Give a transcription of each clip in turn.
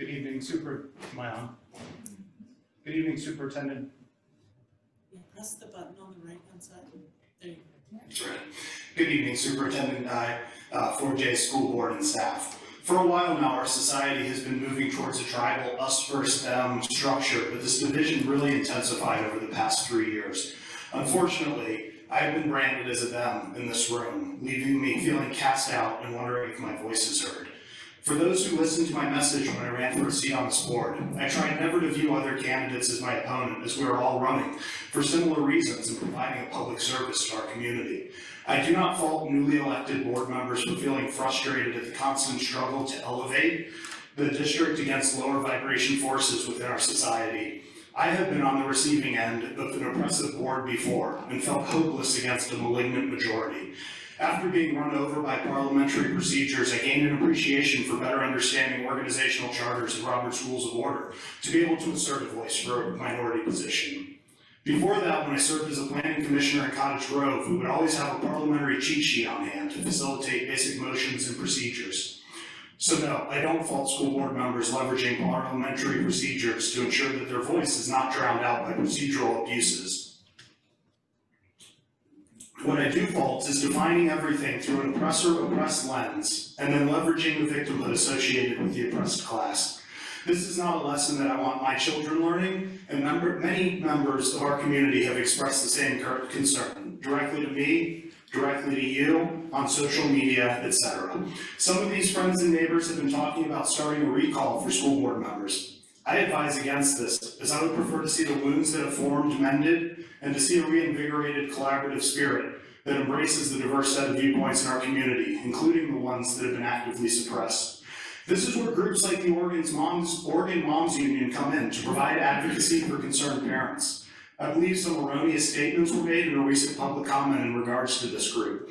Good evening, am I on? Good evening, Superintendent. Yeah, press the button on the right-hand side. There you go. That's right. Good evening, Superintendent Dye, 4J School Board and staff. For a while now, our society has been moving towards a tribal us versus them structure, but this division really intensified over the past 3 years. Unfortunately, I've been branded as a them in this room, leaving me feeling cast out and wondering if my voice is heard. For those who listened to my message when I ran for a seat on this board, I tried never to view other candidates as my opponent, as we are all running for similar reasons and providing a public service to our community. I do not fault newly elected board members for feeling frustrated at the constant struggle to elevate the district against lower vibration forces within our society. I have been on the receiving end of an oppressive board before and felt hopeless against a malignant majority. After being run over by parliamentary procedures, I gained an appreciation for better understanding organizational charters and Robert's Rules of Order to be able to assert a voice for a minority position. Before that, when I served as a planning commissioner in Cottage Grove, we would always have a parliamentary cheat sheet on hand to facilitate basic motions and procedures. So no, I don't fault school board members leveraging parliamentary procedures to ensure that their voice is not drowned out by procedural abuses. What I do fault is defining everything through an oppressor-oppressed lens and then leveraging the victimhood associated with the oppressed class. This is not a lesson that I want my children learning, and many members of our community have expressed the same concern, directly to me, directly to you, on social media, etc. Some of these friends and neighbors have been talking about starting a recall for school board members. I advise against this, as I would prefer to see the wounds that have formed mended and to see a reinvigorated collaborative spirit that embraces the diverse set of viewpoints in our community, including the ones that have been actively suppressed. This is where groups like the Oregon Moms Union come in to provide advocacy for concerned parents. I believe some erroneous statements were made in a recent public comment in regards to this group.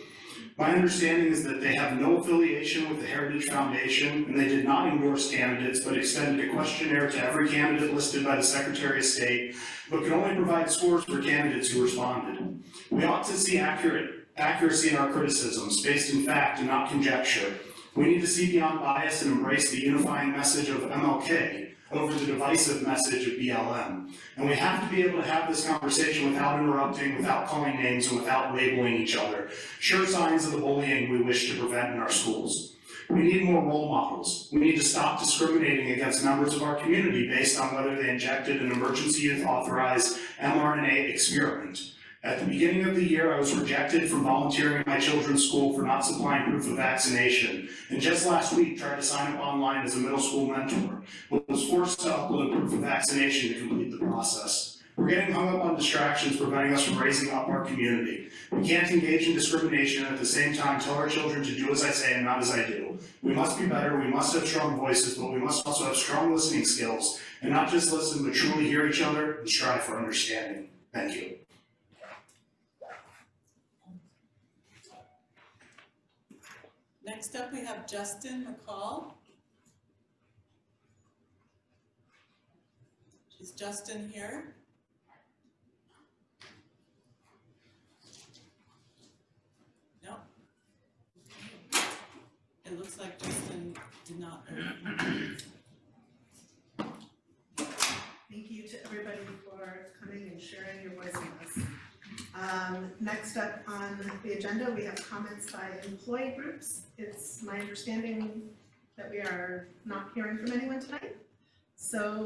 My understanding is that they have no affiliation with the Heritage Foundation, and they did not endorse candidates, but extended a questionnaire to every candidate listed by the Secretary of State, but could only provide scores for candidates who responded. We ought to see accuracy in our criticisms, based in fact and not conjecture. We need to see beyond bias and embrace the unifying message of MLK over the divisive message of BLM. And we have to be able to have this conversation without interrupting, without calling names, and without labeling each other. Sure signs of the bullying we wish to prevent in our schools. We need more role models. We need to stop discriminating against members of our community based on whether they injected an emergency youth authorized mRNA experiment. At the beginning of the year, I was rejected from volunteering at my children's school for not supplying proof of vaccination, and just last week tried to sign up online as a middle school mentor, but was forced to upload proof of vaccination to complete the process. We're getting hung up on distractions preventing us from raising up our community. We can't engage in discrimination and at the same time tell our children to do as I say and not as I do. We must be better, we must have strong voices, but we must also have strong listening skills, and not just listen, but truly hear each other and strive for understanding. Thank you. Next up, we have Justin McCall. Is Justin here? No. It looks like Justin did not. Thank you to everybody for coming and sharing your voice with us. Next up on the agenda, we have comments by employee groups. It's my understanding that we are not hearing from anyone tonight. So